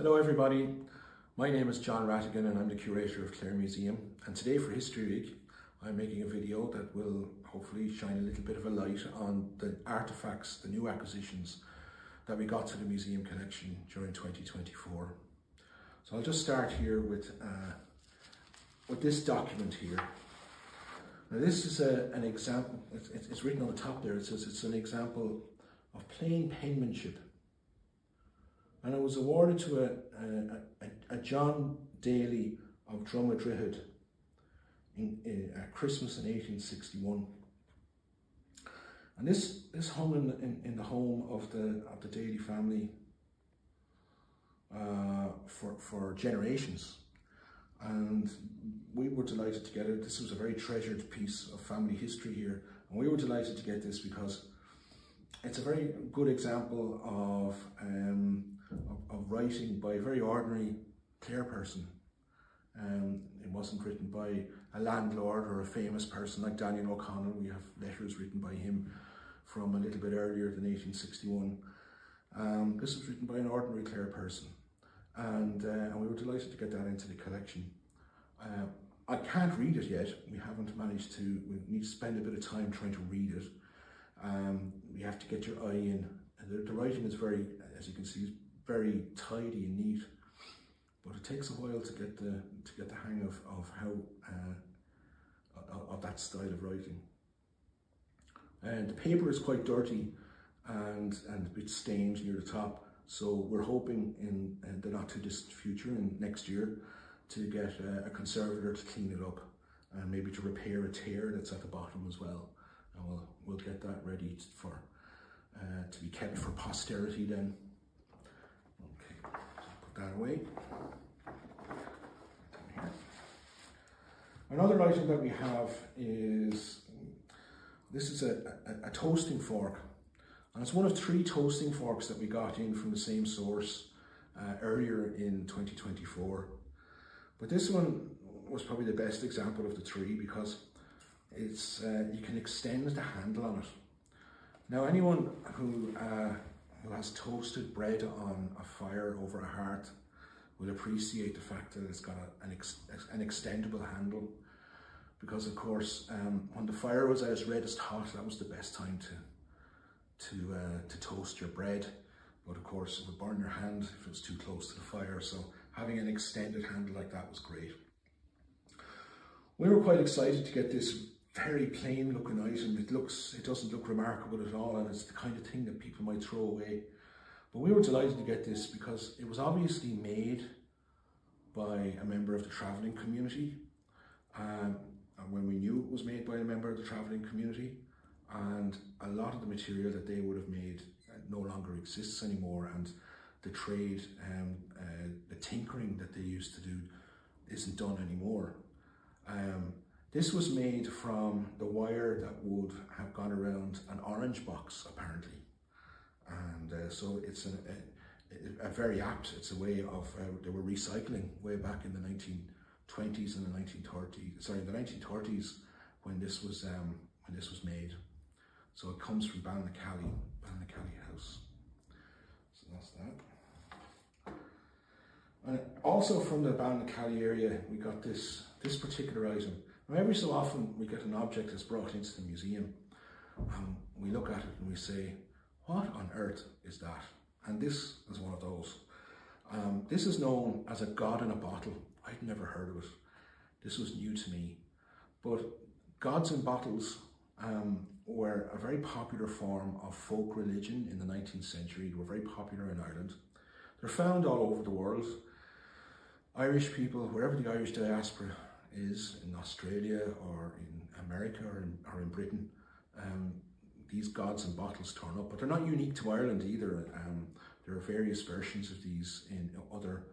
Hello everybody, my name is John Rattigan and I'm the curator of Clare Museum, and today for History Week I'm making a video that will hopefully shine a little bit of a light on the artefacts, the new acquisitions that we got to the museum collection during 2024. So I'll just start here with this document here. Now this is an example, it's written on the top there, it says it's an example of plain penmanship. And it was awarded to a John Daly of Drummadrihed at Christmas in 1861. And this hung in the home of the Daly family for generations. And we were delighted to get it. This was a very treasured piece of family history here. And we were delighted to get this because it's a very good example of writing by a very ordinary Clare person. It wasn't written by a landlord or a famous person like Daniel O'Connell. We have letters written by him from a little bit earlier than 1861. This was written by an ordinary Clare person, and we were delighted to get that into the collection. I can't read it yet. We haven't managed to. We need to spend a bit of time trying to read it. You have to get your eye in. The writing is very, as you can see, very tidy and neat, but it takes a while to get the hang of how of that style of writing. And the paper is quite dirty and a bit stained near the top, so we're hoping in the not too distant future, in next year, to get a conservator to clean it up and maybe to repair a tear that's at the bottom as well. And we'll get that ready for to be kept for posterity then. Okay, so put that away. Another item that we have is, this is a toasting fork, and it's one of 3 toasting forks that we got in from the same source earlier in 2024. But this one was probably the best example of the 3 because it's you can extend the handle on it. Now anyone who has toasted bread on a fire over a hearth will appreciate the fact that it's got an extendable handle, because of course when the fire was at its reddest hot, that was the best time to toast your bread. But of course it would burn your hand if it was too close to the fire, so having an extended handle like that was great. We were quite excited to get this very plain looking item. It doesn't look remarkable at all, and it's the kind of thing that people might throw away. But we were delighted to get this because it was obviously made by a member of the travelling community. And when we knew it was made by a member of the travelling community, and a lot of the material that they would have made no longer exists anymore, and the trade, the tinkering that they used to do isn't done anymore. This was made from the wire that would have gone around an orange box, apparently. And so it's a very apt, it's a way of, they were recycling way back in the 1920s and the 1930s, sorry, the 1930s when this was made. So it comes from Ballinacally House. So that's that. And also from the Ballinacally area, we got this particular item. Now, every so often we get an object that's brought into the museum, and we look at it and we say, what on earth is that? And this is one of those. This is known as a god in a bottle. I'd never heard of it. This was new to me. But gods in bottles were a very popular form of folk religion in the 19th century. They were very popular in Ireland. They're found all over the world. Irish people, wherever the Irish diaspora is, in Australia or in America or in Britain, these gods and bottles turn up, but they're not unique to Ireland either. There are various versions of these in other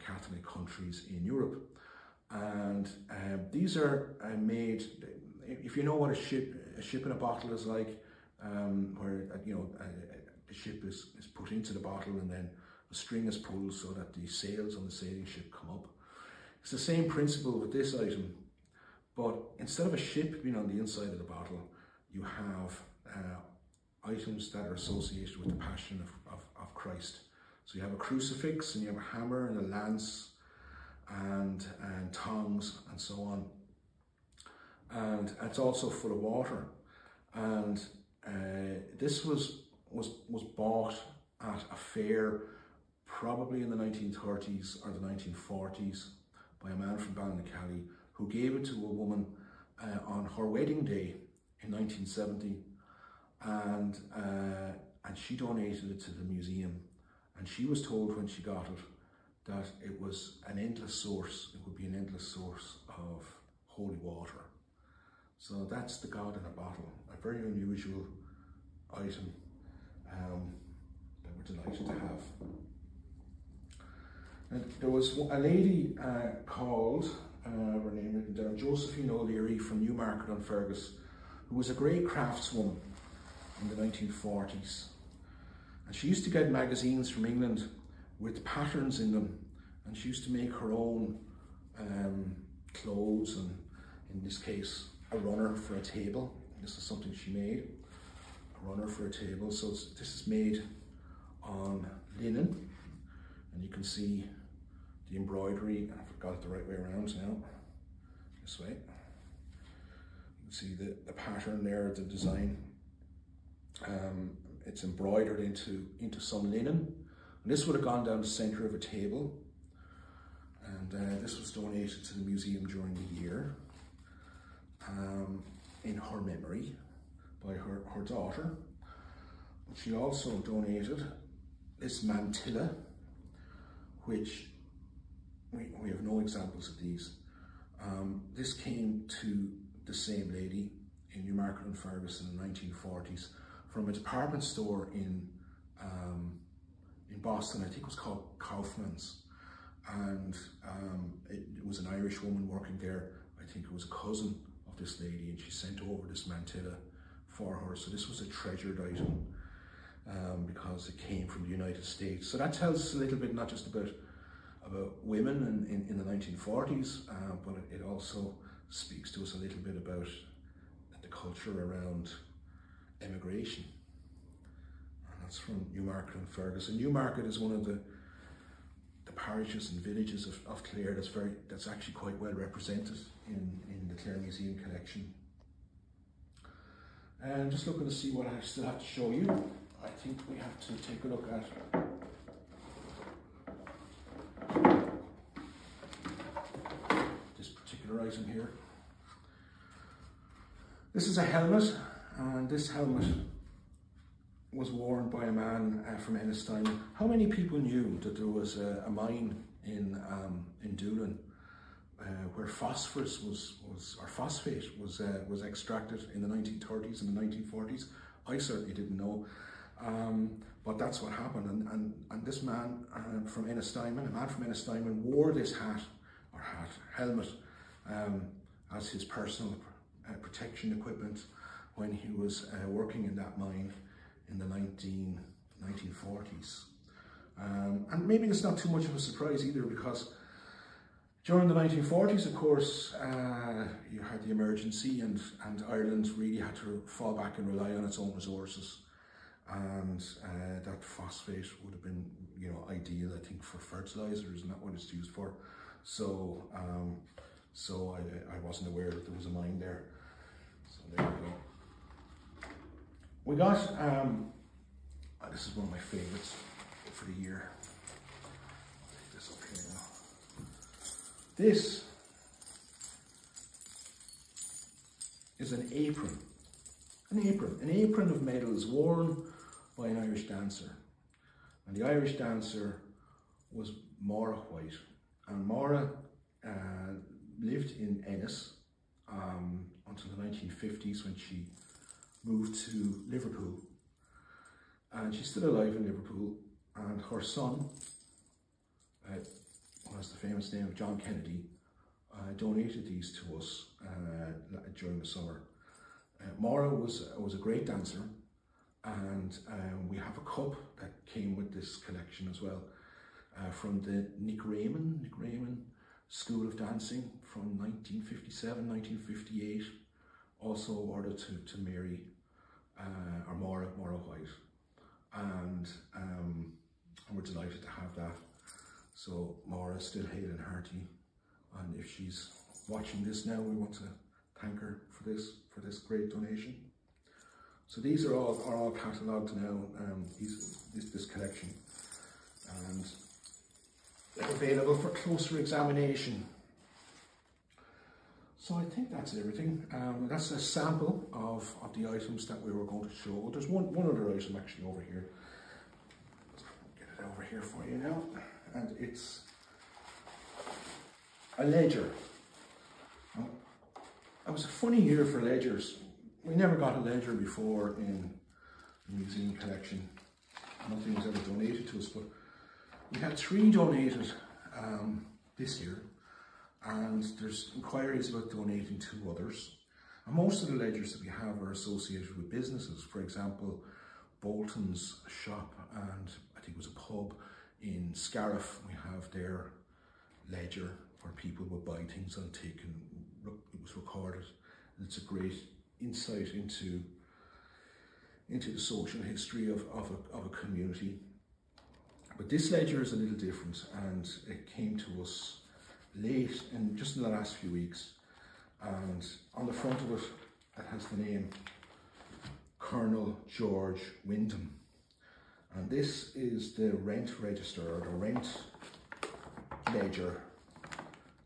Catholic countries in Europe, and these are made. If you know what a ship in a bottle is like, where the ship is put into the bottle and then a string is pulled so that the sails on the sailing ship come up. It's the same principle with this item, but instead of a ship being on the inside of the bottle, you have items that are associated with the Passion of Christ. So you have a crucifix, and you have a hammer and a lance and tongs and so on. And it's also full of water. And this was bought at a fair probably in the 1930s or the 1940s by a man from Ballinacally, who gave it to a woman on her wedding day in 1970, and she donated it to the museum. And she was told when she got it that it was an endless source, it would be an endless source of holy water. So that's the God in a bottle, a very unusual item that we're delighted to have. And there was a lady called, her name written down, Josephine O'Leary from Newmarket-on-Fergus, who was a great craftswoman in the 1940s. And she used to get magazines from England with patterns in them, and she used to make her own clothes, and in this case a runner for a table. This is something she made, a runner for a table. So this is made on linen, and you can see the embroidery. I've got it the right way around now, this way. You can see the pattern there, the design. It's embroidered into some linen, and this would have gone down the center of a table. And this was donated to the museum during the year in her memory by her daughter. But she also donated this mantilla, which we have no examples of these. This came to the same lady in Newmarket-on-Fergus in the 1940s from a department store in Boston. I think it was called Kaufman's, and it was an Irish woman working there. I think it was a cousin of this lady, and she sent over this mantilla for her. So this was a treasured item because it came from the United States. So that tells us a little bit, not just about women in the 1940s, but it also speaks to us a little bit about the culture around emigration. And that's from Newmarket-on-Fergus. And Newmarket is one of the parishes and villages of Clare that's actually quite well represented in the Clare Museum collection. And just looking to see what I still have to show you. I think we have to take a look at this particular item here. This is a helmet, and this helmet was worn by a man from Ennistimon. How many people knew that there was a mine in Doolin where phosphorus or phosphate was extracted in the 1930s and the 1940s? I certainly didn't know, but that's what happened. And this man from Ennistimon, wore this helmet as his personal protection equipment when he was working in that mine in the 1940s. And maybe it's not too much of a surprise either, because during the 1940s, of course, you had the emergency, and Ireland really had to fall back and rely on its own resources. And that phosphate would have been, ideal, I think, for fertilizers, and that's what it's used for. So, I wasn't aware that there was a mine there. So there we go. We got, this is one of my favorites for the year. I'll take this up here now. This is an apron. An apron of medals worn by an Irish dancer. And the Irish dancer was Maura White. And Maura lived in Ennis until the 1950s, when she moved to Liverpool. And she's still alive in Liverpool. And her son, who has the famous name of John Kennedy, donated these to us during the summer. Maura was a great dancer, and we have a cup that came with this collection as well, from the Nick Raymond School of Dancing from 1957, 1958, also awarded to Mary, or Maura White. And and we're delighted to have that. So Maura's still hale and hearty, and if she's watching this now, we want to thank her for this great donation. So these are all catalogued now, this collection, and they're available for closer examination. So I think that's everything. That's a sample of the items that we were going to show. There's one other item actually over here. Get it over here for you now. And it's a ledger. It was a funny year for ledgers. We never got a ledger before in the museum collection. Nothing was ever donated to us, but we had 3 donated this year. And there's inquiries about donating 2 others. And most of the ledgers that we have are associated with businesses. For example, Bolton's shop, and I think it was a pub in Scariff. We have their ledger where people would buy things on tick, and it was recorded. And it's a great insight into the social history of a community. But this ledger is a little different, and it came to us late, and just in the last few weeks, and on the front of it, it has the name Colonel George Wyndham, and this is the rent register, or the rent ledger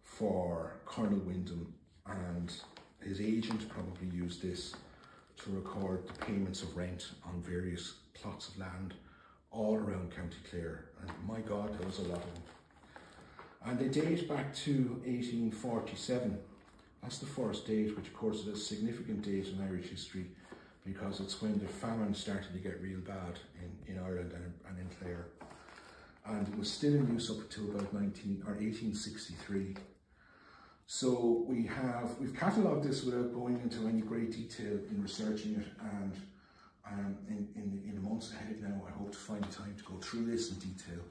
for Colonel Wyndham, and his agent probably used this to record the payments of rent on various plots of land all around County Clare, and my God, there was a lot of them. And they date back to 1847. That's the first date, which of course is a significant date in Irish history, because it's when the famine started to get real bad in Ireland and in Clare. And it was still in use up until about 1863. So we've catalogued this without going into any great detail in researching it, and in the months ahead now, I hope to find the time to go through this in detail,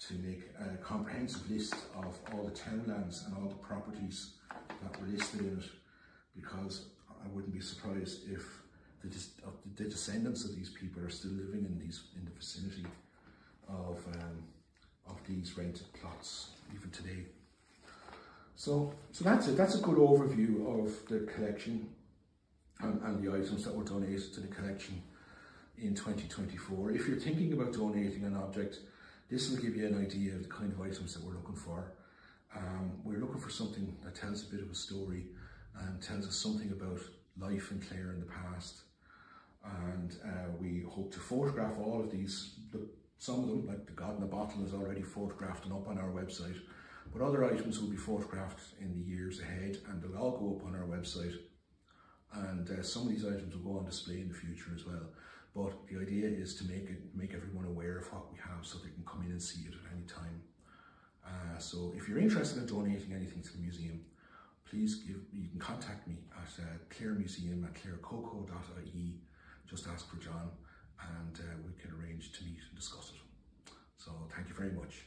to make a comprehensive list of all the townlands and all the properties that were listed in it, because I wouldn't be surprised if the descendants of these people are still living in the vicinity of these rented plots even today. So that's it. That's a good overview of the collection and the items that were donated to the collection in 2024. If you're thinking about donating an object, this will give you an idea of the kind of items that we're looking for. We're looking for something that tells a bit of a story and tells us something about life in Clare in the past. And we hope to photograph all of these. Some of them, like the God in the Bottle, is already photographed and up on our website. But other items will be photographed in the years ahead, and they'll all go up on our website. And some of these items will go on display in the future as well. But the idea is to make everyone aware of what we have, so they can come in and see it at any time. So if you're interested in donating anything to the museum, please you can contact me at Clare Museum at clarecoco.ie. Just ask for John, and we can arrange to meet and discuss it. So thank you very much.